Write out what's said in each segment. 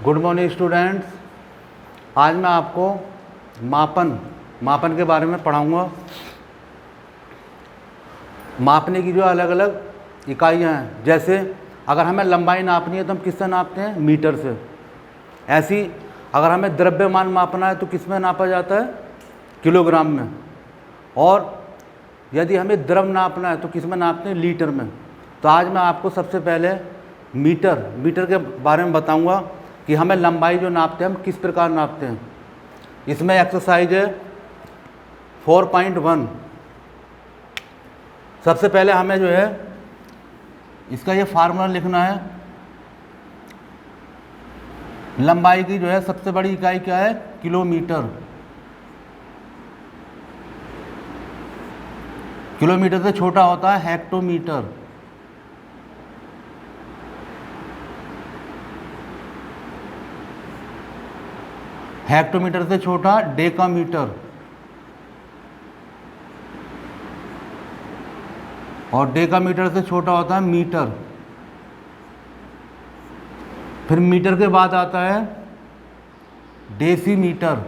Good morning students. आज मैं आपको मापन के बारे में पढ़ाऊंगा। मापने की जो अलग अलग इकाइयाँ हैं, जैसे अगर हमें लंबाई नापनी है तो हम किससे नापते हैं? मीटर से। ऐसी अगर हमें द्रव्यमान मापना है तो किस में नापा जाता है? किलोग्राम में। और यदि हमें द्रव नापना है तो किस में नापते हैं? लीटर में। तो आज मैं आपको सबसे पहले मीटर के बारे में बताऊंगा कि हमें लंबाई जो नापते हैं हम किस प्रकार नापते हैं। इसमें एक्सरसाइज है 4.1। सबसे पहले हमें जो है इसका ये फार्मूला लिखना है। लंबाई की जो है सबसे बड़ी इकाई क्या है? किलोमीटर। किलोमीटर से छोटा होता है हेक्टोमीटर। हेक्टोमीटर से छोटा डेकामीटर। और डेकामीटर से छोटा होता है मीटर। फिर मीटर के बाद आता है डेसीमीटर।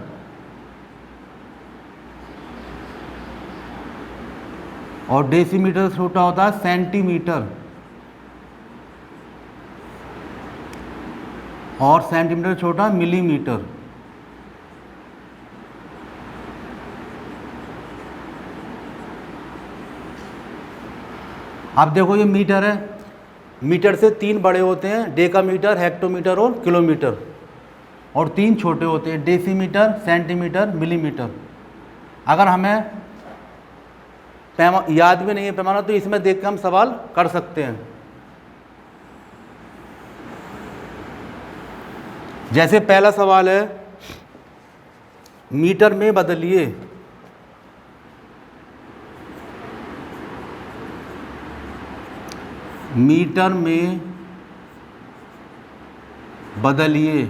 और डेसीमीटर से छोटा होता है सेंटीमीटर। और सेंटीमीटर से छोटा मिलीमीटर। अब देखो ये मीटर है। मीटर से 3 बड़े होते हैं, डेकामीटर, हेक्टोमीटर और किलोमीटर। और 3 छोटे होते हैं, डेसीमीटर, सेंटीमीटर, मिलीमीटर। अगर हमें याद भी नहीं है पैमाना तो इसमें देख के हम सवाल कर सकते हैं। जैसे पहला सवाल है, मीटर में बदलिए। मीटर में बदलिए।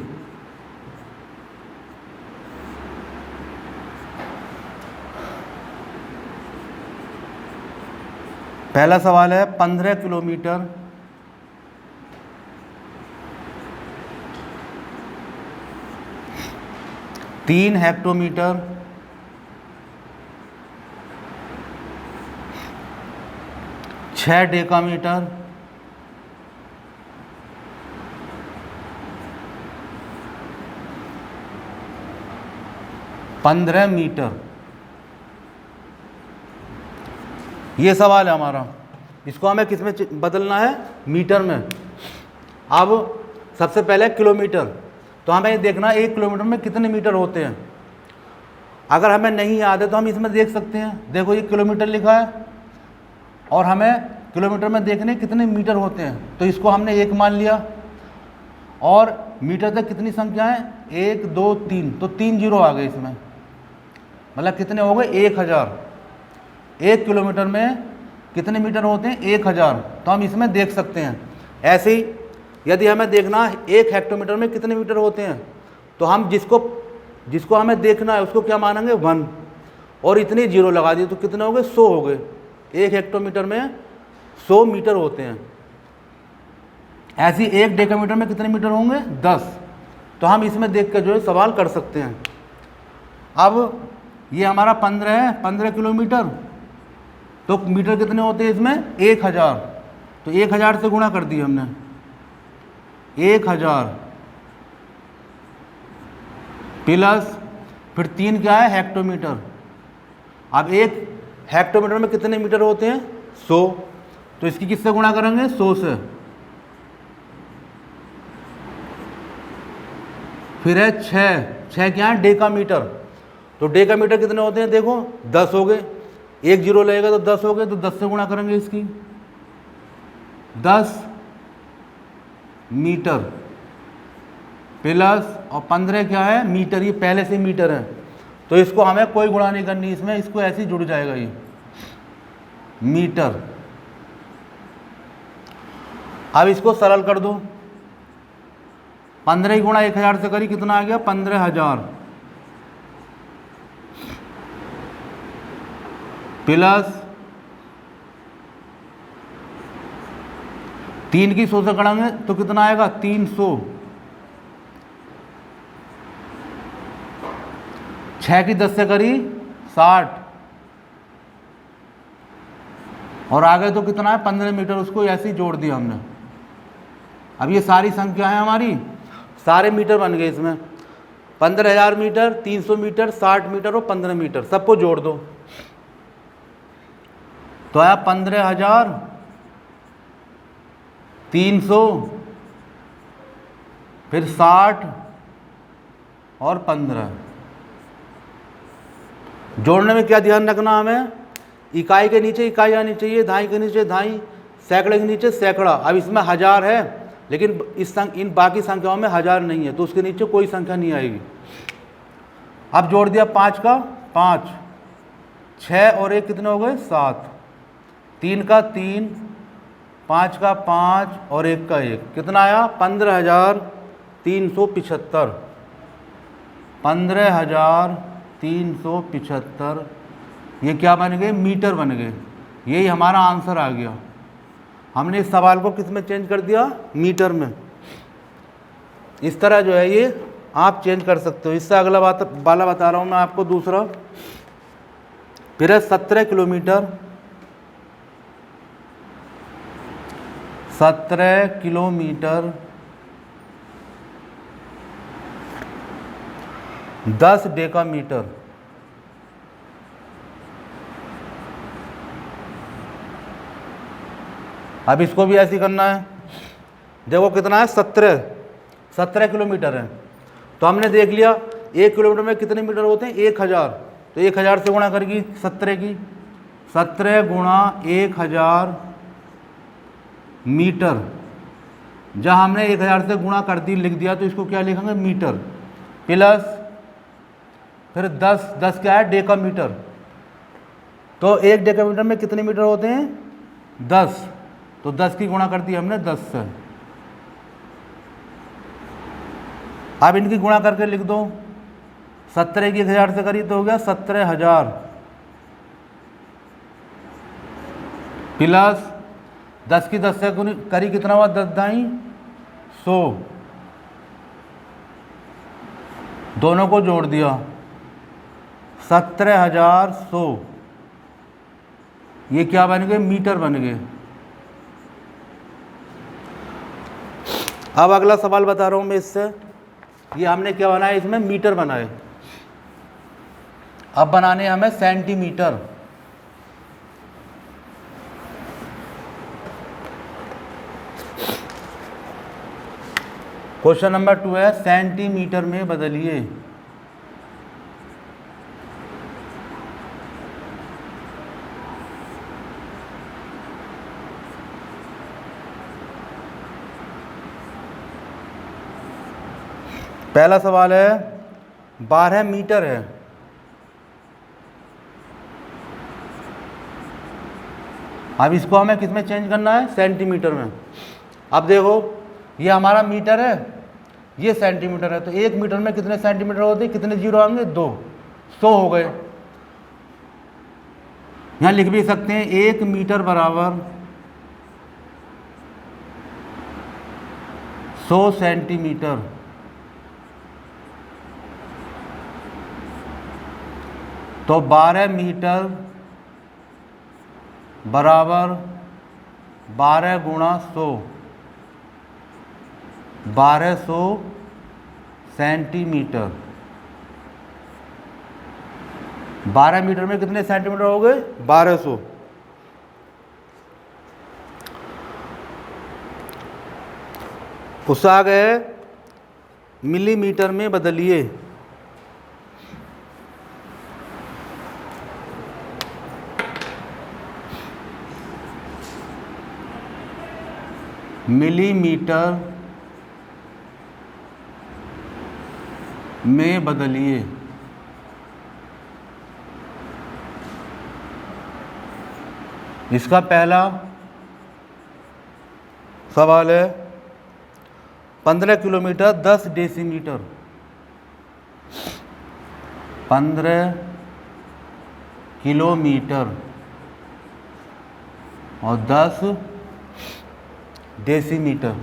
पहला सवाल है 15 किलोमीटर 3 हेक्टोमीटर 6 डेकामीटर 15 मीटर। ये सवाल है हमारा। इसको हमें किस में बदलना है? मीटर में। अब सबसे पहले किलोमीटर, तो हमें ये देखना है 1 किलोमीटर में कितने मीटर होते हैं। अगर हमें नहीं याद है तो हम इसमें देख सकते हैं। देखो ये किलोमीटर लिखा है और हमें किलोमीटर में देखने कितने मीटर होते हैं, तो इसको हमने 1 मान लिया। और मीटर तक कितनी संख्या है? 1 2 3, तो 3 जीरो आ गए इसमें। मतलब कितने हो गए? 1000। 1 किलोमीटर में कितने मीटर होते हैं? 1000। तो हम इसमें देख सकते हैं। ऐसे ही यदि हमें देखना 1 हेक्टोमीटर में कितने मीटर होते हैं, तो हम जिसको हमें देखना है उसको क्या मानेंगे? 1। और इतनी जीरो लगा दिए तो कितने हो गए? 100 हो गए। 1 हेक्टोमीटर में 100 मीटर होते हैं। ऐसी 1 डेकामीटर में कितने मीटर होंगे? 10। तो हम इसमें देख कर जो है सवाल कर सकते हैं। अब ये हमारा 15 है, 15 किलोमीटर, तो मीटर कितने होते हैं इसमें? 1000। तो 1000 से गुणा कर दिया हमने। 1000 प्लस फिर 3 क्या है? हेक्टोमीटर। अब 1 हेक्टोमीटर में कितने मीटर होते हैं? 100। तो इसकी किससे गुणा करेंगे? 100 से। फिर है 6 क्या है? डेकामीटर। तो डेकामीटर कितने होते हैं? देखो 10 हो गए। 1 जीरो लगेगा तो 10 हो गए, तो 10 से गुणा करेंगे इसकी। 10 मीटर प्लस और 15 क्या है? मीटर। ये पहले से मीटर है तो इसको हमें कोई गुणा नहीं करनी इसमें, इसको ऐसे ही जुड़ जाएगा ये मीटर। अब इसको सरल कर दो। 15 गुणा 1000 से करी, कितना आ गया? 15000 प्लस 3 की 100 से करेंगे तो कितना आएगा? 300 6 की 10 से करी 60, और आगे तो कितना है 15 मीटर, उसको ऐसे ही जोड़ दिया हमने। अब ये सारी संख्या है हमारी, सारे मीटर बन गए इसमें, 15,000 मीटर, 300 मीटर, 60 मीटर और 15 मीटर, सबको जोड़ दो तो आया 15,300, फिर 60 और 15। जोड़ने में क्या ध्यान रखना हमें, इकाई के नीचे इकाई आनी चाहिए, दहाई के नीचे दहाई, सैकड़े के नीचे सैकड़ा। अब इसमें 1000 है, लेकिन इन बाकी संख्याओं में 1000 नहीं है, तो उसके नीचे कोई संख्या नहीं आएगी। अब जोड़ दिया 5 का 5, 6 और 1 कितने हो गए 7, 3 का 3, 5 का 5 और 1 का 1, कितना आया 15,375, 15,375। ये क्या बन गए, मीटर बन गए। यही हमारा आंसर आ गया। हमने इस सवाल को किस में चेंज कर दिया, मीटर में। इस तरह जो है ये आप चेंज कर सकते हो। इससे अगला वाला बता रहा हूँ मैं आपको दूसरा। फिर है 17 किलोमीटर, 17 किलोमीटर 10 डेकामीटर। अब इसको भी ऐसे करना है। देखो कितना है 17 किलोमीटर है, तो हमने देख लिया 1 किलोमीटर में कितने मीटर होते हैं 1000, तो 1000 से गुणा करेगी 17 की, 17 गुणा 1000 मीटर। जहाँ हमने 1000 से गुणा कर दी लिख दिया, तो इसको क्या लिखेंगे मीटर, प्लस फिर 10 क्या है डेकामीटर। तो 1 डेकामीटर में कितने मीटर होते हैं 10, तो 10 की गुणा कर दी हमने 10 से। अब इनकी गुणा करके लिख दो, 17 की 1000 से करी तो हो गया 17,000, प्लस 10 की 10 से करी कितना हुआ 10 दाई 100, दोनों को जोड़ दिया 17,100। ये क्या बन गए मीटर बन गए। अब अगला सवाल बता रहा हूं मैं इससे। ये हमने क्या बनाया, इसमें मीटर बनाए। अब बनाने हमें सेंटीमीटर। क्वेश्चन नंबर 2 है, सेंटीमीटर में बदलिए। पहला सवाल है 12 मीटर है, अब इसको हमें किस में चेंज करना है सेंटीमीटर में। अब देखो ये हमारा मीटर है, ये सेंटीमीटर है, तो 1 मीटर में कितने सेंटीमीटर होते हैं, कितने जीरो आएंगे 2, 100 हो गए। यहां लिख भी सकते हैं 1 मीटर बराबर 100 सेंटीमीटर। तो 12 मीटर बराबर 12 गुणा 100, 1200 सेंटीमीटर। 12 मीटर में कितने सेंटीमीटर हो गए 1200। उससे आ गए मिलीमीटर में बदलिए। मिलीमीटर में बदलिए। इसका पहला सवाल है 15 किलोमीटर 10 डेसीमीटर। 15 किलोमीटर और 10 डेसीमीटर।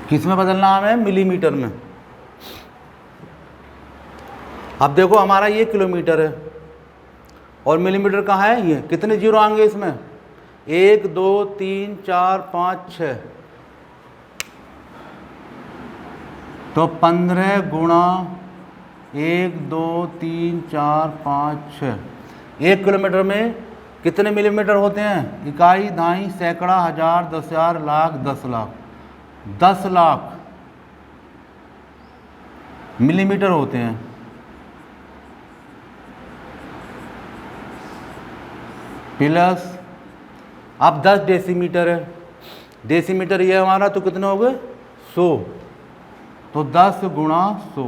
किस में बदलना हमें? मिलीमीटर में। अब देखो हमारा ये किलोमीटर है और मिलीमीटर कहाँ है? ये कितने जीरो आएंगे इसमें? 1 2 3 4 5 6, तो 15 गुणा 1 2 3 4 5 6। 1 किलोमीटर में कितने मिलीमीटर होते हैं? इकाई, दाई, सैकड़ा, हजार, 10,000, लाख, 10 लाख। 10 लाख मिलीमीटर होते हैं। प्लस अब 10 डेसीमीटर है। डेसीमीटर ये हमारा, तो कितने हो गए? 100, तो 10 गुणा 100।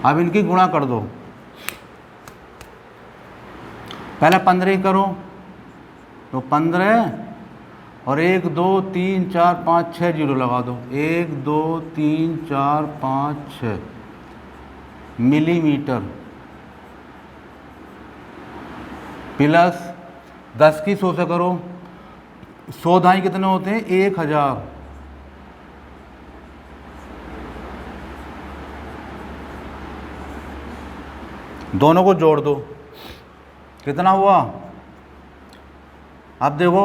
अब इनकी गुणा कर दो। पहले 15 ही करो, तो 15 और 1 2 3 4 5 6 जीरो लगा दो। 1 2 3 4 5 6 मिलीमीटर, प्लस 10 की 100 से करो। 100 दाई कितने होते हैं? 1000। दोनों को जोड़ दो, कितना हुआ? अब देखो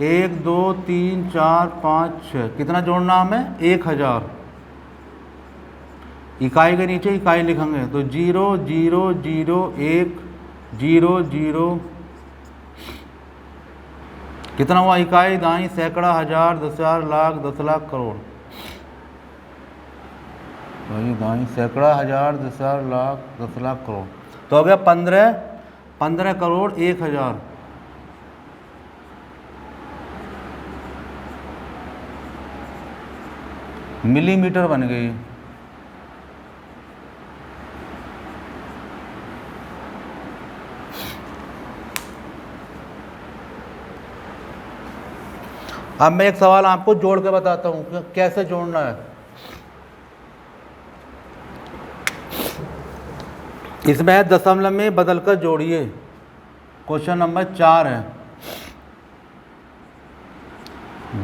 1 2 3 4 5 6, कितना जोड़ना हमें? 1000। इकाई के नीचे इकाई लिखेंगे, तो 0 0 0 1 0 0। कितना हुआ? इकाई, दाई, सैकड़ा, हजार, 10,000, लाख, 10 लाख, करोड़। दाई, सैकड़ा, हजार, 10,000, लाख, 10 लाख, करोड़। तो हो गया 15 करोड़ 1,000। मिलीमीटर बन गई। अब मैं एक सवाल आपको जोड़ के बताता हूं कि कैसे जोड़ना है। इसमें है दशमलव में बदलकर जोड़िए। क्वेश्चन नंबर 4 है,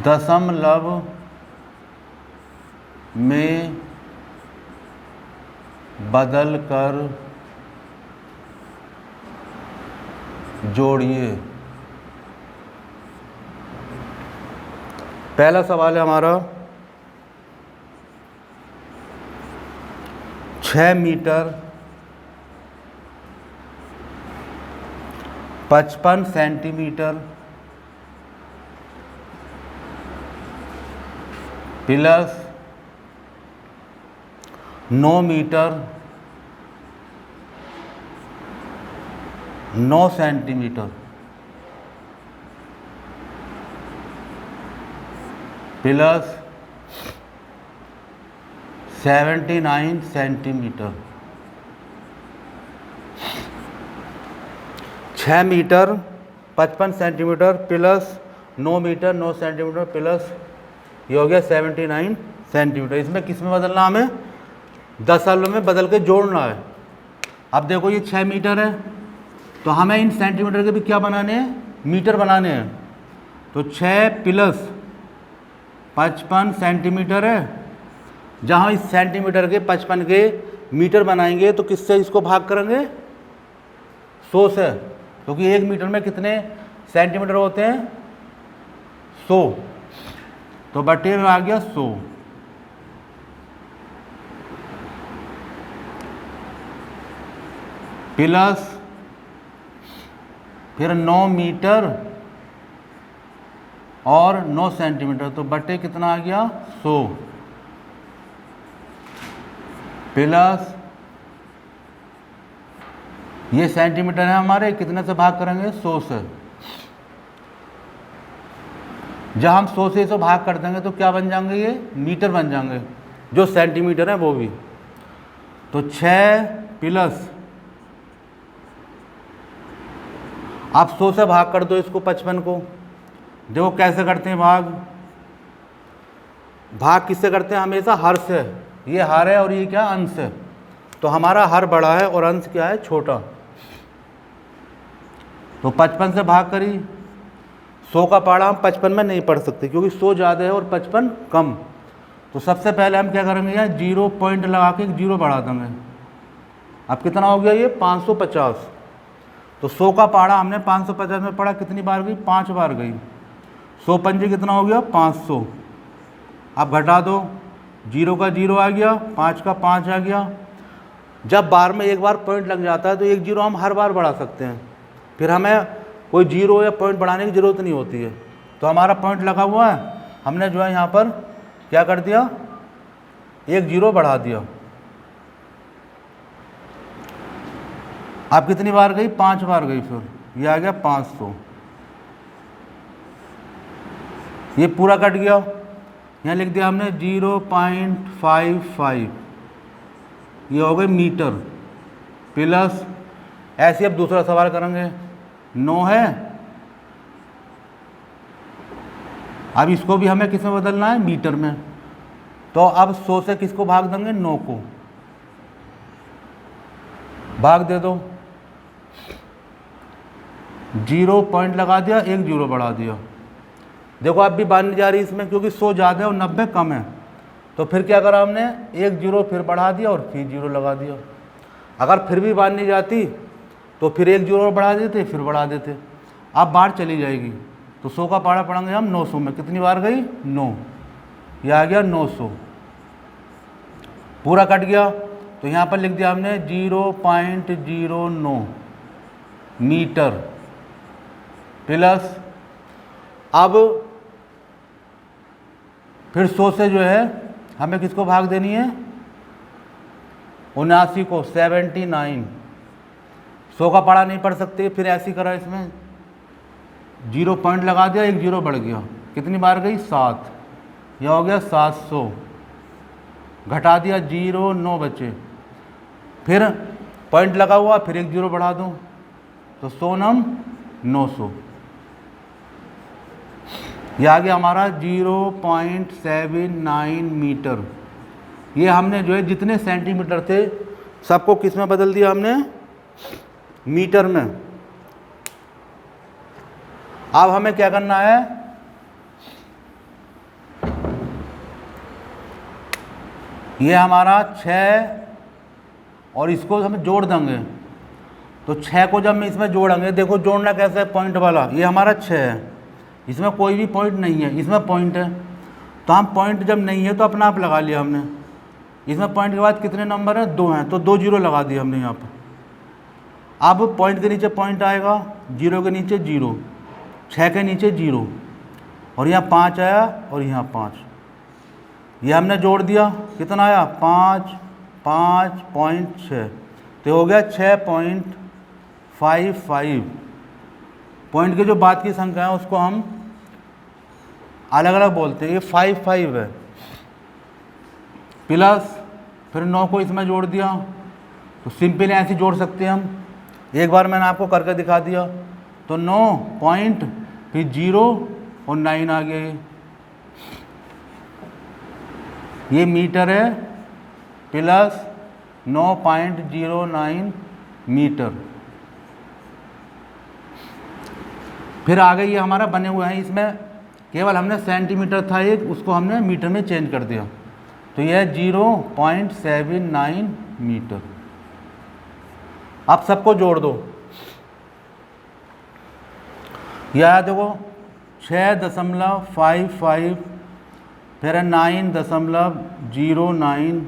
दशमलव में बदलकर जोड़िए। पहला सवाल है हमारा 6 metre 55 centimetre plus 9 metre 9 centimetre plus 79 centimetre. 6 metre 55 centimetre plus 9 metre 9 centimetre plus ये हो गया 79 सेंटीमीटर। इसमें किस में बदलना? हमें दशमलव में बदल के जोड़ना है। अब देखो ये 6 मीटर है, तो हमें इन सेंटीमीटर के भी क्या बनाने हैं? मीटर बनाने हैं। तो 6 प्लस 55 सेंटीमीटर है। जहाँ इस सेंटीमीटर के 55 के मीटर बनाएंगे तो किससे इसको भाग करेंगे? 100 से, क्योंकि 1 मीटर में कितने सेंटीमीटर होते हैं? 100, तो बटे में आ गया 100। प्लस फिर 9 मीटर और 9 सेंटीमीटर, तो बटे कितना आ गया? 100 प्लस ये सेंटीमीटर है हमारे, कितने से भाग करेंगे? 100 से। जब हम 100 से 100 भाग कर देंगे तो क्या बन जाएंगे? ये मीटर बन जाएंगे, जो सेंटीमीटर है वो भी। तो 6 प्लस, आप 100 से भाग कर दो इसको 55 को। देखो कैसे करते हैं भाग? भाग किससे करते हैं? हमेशा हर से। ये हर है और ये क्या? अंश है। तो हमारा हर बड़ा है और अंश क्या है? छोटा। तो 55 से भाग करी, 100 का पहाड़ा हम 55 में नहीं पढ़ सकते क्योंकि 100 ज़्यादा है और 55 कम। तो सबसे पहले हम क्या करेंगे, यहाँ 0 पॉइंट लगा के एक 0 बढ़ा देंगे। अब कितना हो गया ये 550। तो 100 का पहाड़ा हमने 550 में पढ़ा, कितनी बार गई, 5 बार गई। 100 पंजे कितना हो गया 500। अब घटा दो, 0 का 0 आ गया, 5 का 5 आ गया। जब बार में एक बार पॉइंट लग जाता है तो एक 0 हम हर बार बढ़ा सकते हैं, फिर हमें कोई 0 या पॉइंट बढ़ाने की ज़रूरत नहीं होती है। तो हमारा पॉइंट लगा हुआ है, हमने जो है यहाँ पर क्या कर दिया, एक 0 बढ़ा दिया। अब कितनी बार गई, 5 बार गई, फिर ये आ गया 500। ये पूरा कट गया, यहाँ लिख दिया हमने 0.55, ये हो गए मीटर प्लस। ऐसे अब दूसरा सवाल करेंगे, 9 है। अब इसको भी हमें किस में बदलना है, मीटर में। तो अब 100 से किसको भाग देंगे, 9 को भाग दे दो, 0 पॉइंट लगा दिया, एक 0 बढ़ा दिया। देखो अब भी बात नहीं जा रही इसमें क्योंकि 100 ज़्यादा है और 90 कम है। तो फिर क्या करा हमने, एक 0 फिर बढ़ा दिया और फिर 0 लगा दिया। अगर फिर भी बात नहीं जाती तो फिर एक 0 बढ़ा देते, फिर बढ़ा देते। अब बार चली जाएगी। तो 100 का पहाड़ा पढ़ेंगे हम 900 में, कितनी बार गई, 9, ये आ गया 900। पूरा कट गया, तो यहाँ पर लिख दिया हमने 0.09 मीटर प्लस। अब फिर 100 से जो है हमें किसको भाग देनी है, 79 को, 79। 100 का पहाड़ा नहीं पढ़ सकते, फिर ऐसे ही करा, इसमें 0 पॉइंट लगा दिया, एक 0 बढ़ गया, कितनी बार गई, 7, यह हो गया 700। घटा दिया, 0, 9 बचे, फिर पॉइंट लगा हुआ, फिर एक 0 बढ़ा दूँ तो 100 9 900। यह आ गया हमारा 0.79 मीटर। ये हमने जो है जितने सेंटीमीटर थे सबको किस में बदल दिया हमने, मीटर में। अब हमें क्या करना है, ये हमारा 6 और इसको हम जोड़ देंगे। तो 6 को जब हम इसमें जोड़ेंगे, देखो जोड़ना कैसे है, पॉइंट वाला, ये हमारा 6 है, इसमें कोई भी पॉइंट नहीं है, इसमें पॉइंट है। तो हम पॉइंट जब नहीं है तो अपना आप लगा लिया हमने। इसमें पॉइंट के बाद कितने नंबर हैं, 2 हैं, तो 2 0 लगा दिए हमने यहाँ पर। अब पॉइंट के नीचे पॉइंट आएगा, 0 के नीचे 0, 6 के नीचे 0, और यहाँ 5 आया और यहाँ 5, ये हमने जोड़ दिया, कितना आया, 5.6, तो हो गया 6.55। पॉइंट के जो बाद की संख्या है उसको हम अलग अलग बोलते हैं, ये 55 है प्लस, फिर 9 को इसमें जोड़ दिया। तो सिंपल ऐसे जोड़ सकते हैं हम, एक बार मैंने आपको करके दिखा दिया। तो 9 पॉइंट, फिर 0 और 9 आ गया। ये मीटर है प्लस 9.09 मीटर। फिर आ गई ये हमारा बने हुए हैं, इसमें केवल हमने सेंटीमीटर था एक, उसको हमने मीटर में चेंज कर दिया। तो यह 0.79 मीटर। अब सबको जोड़ दो, यह देखो 6.55, फिर 9.09,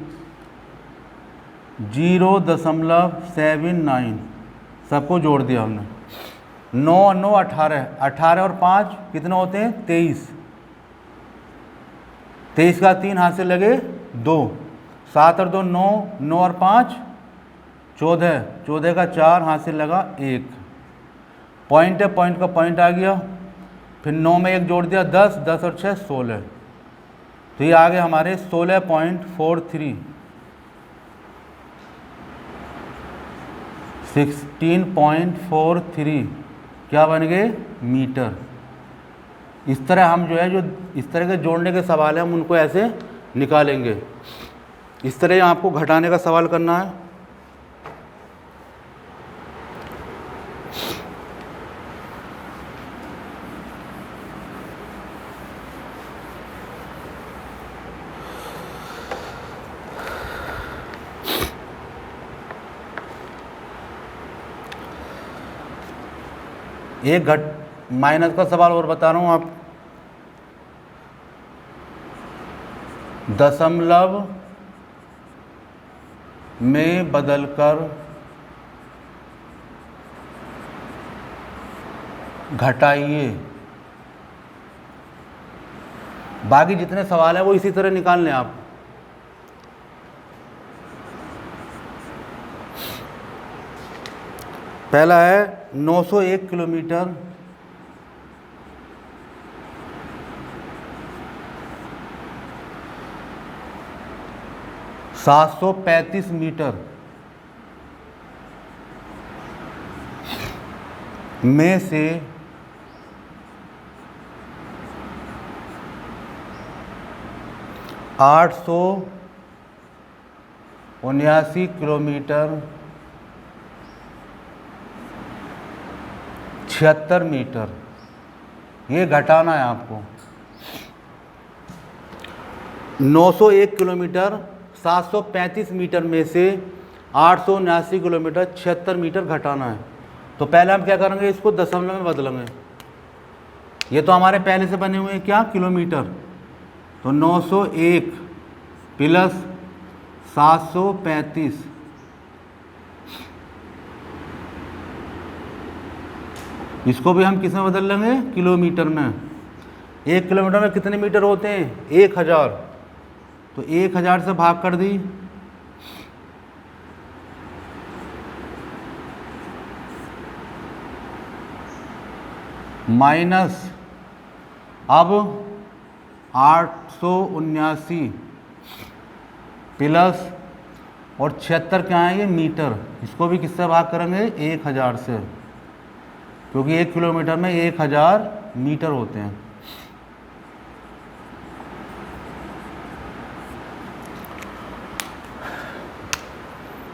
0.79, सबको जोड़ दिया हमने। 9 और 9 18, 18 और 5 कितने होते हैं, 23। 23 का 3 हाथ से लगे 2, 7 और 2 9, 9 और 5 14, 14 का 4 हाथ से लगा 1। पॉइंट है, पॉइंट का पॉइंट आ गया, फिर 9 में 1 जोड़ दिया, 10, 10 और 6 16। तो ये आ गए हमारे 16.43, 16.43 क्या बन गए, मीटर। इस तरह हम जो है, जो इस तरह के जोड़ने के सवाल हैं हम उनको ऐसे निकालेंगे। इस तरह आपको घटाने का सवाल करना है। एक घट माइनस का सवाल और बता रहा हूँ आप, दशमलव में बदलकर घटाइए। बाकी जितने सवाल हैं वो इसी तरह निकाल लें आप। पहला है 901 किलोमीटर 735 मीटर में से 879 किलोमीटर 76 मीटर ये घटाना है आपको। 901 किलोमीटर 735 मीटर में से 879 किलोमीटर 76 मीटर घटाना है। तो पहले हम क्या करेंगे, इसको दशमलव में बदलेंगे। ये तो हमारे पहले से बने हुए हैं क्या, किलोमीटर। तो 901 प्लस 735 इसको भी हम किस में बदल लेंगे, किलोमीटर में। 1 किलोमीटर में कितने मीटर होते हैं, 1000। तो 1000 से भाग कर दी, माइनस अब 879 प्लस और 76 क्या है, ये मीटर। इसको भी किससे भाग करेंगे, 1000 से, क्योंकि 1 किलोमीटर में 1000 मीटर होते हैं।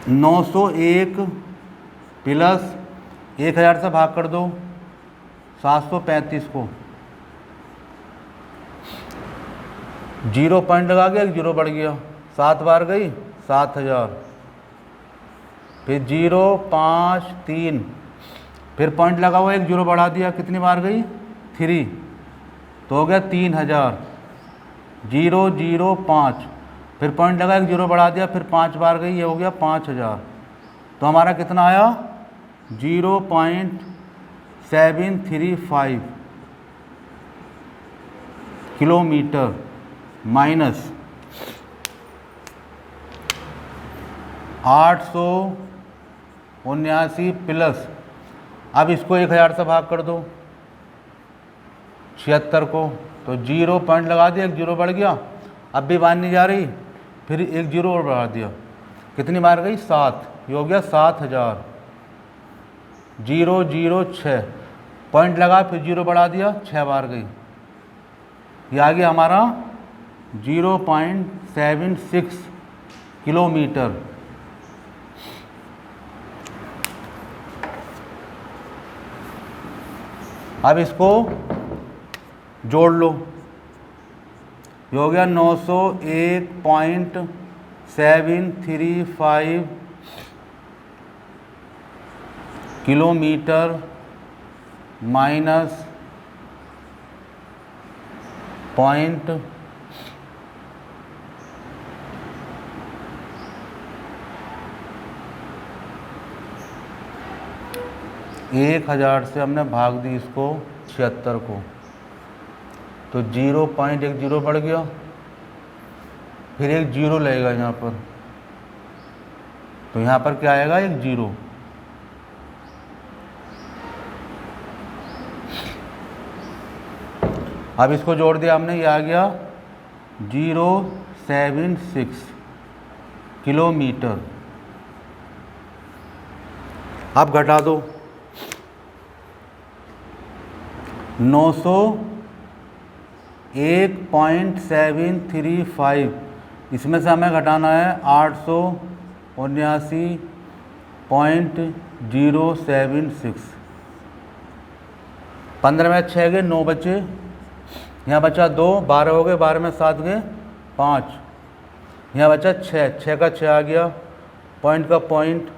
नौ 901 प्लस 1000 से भाग कर दो 735 को, 0 पॉइंट लगा गया, 0 बढ़ गया, 7 बार गई 7000, फिर 0 5 3, फिर पॉइंट लगा हुआ 1 0 बढ़ा दिया, कितनी बार गई 3, तो हो गया 3000, 0 0 5, फिर पॉइंट लगा 1 0 बढ़ा दिया, फिर 5 बार गई, ये हो गया 5000। तो हमारा कितना आया, 0.735 किलोमीटर माइनस 879 प्लस, अब इसको 1000 से भाग कर दो 76 को, तो 0 पॉइंट लगा दिया, 1 0 बढ़ गया, अब भी बांध नहीं जा रही, फिर 1 0 और बढ़ा दिया, कितनी बार गई 7, ये हो गया 7000, 0 0 6, पॉइंट लगा फिर 0 बढ़ा दिया, 6 बार गई, ये आ गया हमारा 0.76 किलोमीटर। अब इसको जोड़ लो, ये हो गया 901.735 किलोमीटर माइनस 1000 से हमने भाग दी इसको 76 को, तो 0.10 बढ़ गया, फिर 1 0 लगेगा यहाँ पर, तो यहाँ पर क्या आएगा, 1 0। अब इसको जोड़ दिया हमने, ये आ गया 076 किलोमीटर। अब घटा दो 901.735, इसमें से हमें घटाना है 879.076, 15 में 6 गए, 9 बचे, यहाँ बचा 2, 12 हो गए, 12 में 7 गए 5, यहाँ बचा 6, 6 का 6 आ गया, पॉइंट का पॉइंट।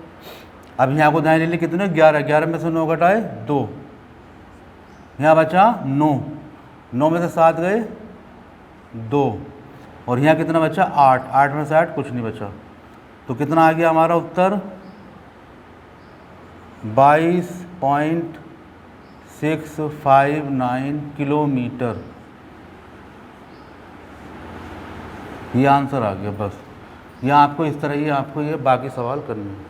अब यहाँ को दाएं ले ली, कितने 11, 11 में से 9 घटाए 2, यहाँ बचा 9, 9 में से 7 गए 2, और यहाँ कितना बचा 8, 8 में से 8 कुछ नहीं बचा। तो कितना आ गया हमारा उत्तर 22.659 किलोमीटर। ये आंसर आ गया। बस यहाँ आपको इस तरह ही आपको ये बाकी सवाल करने हैं।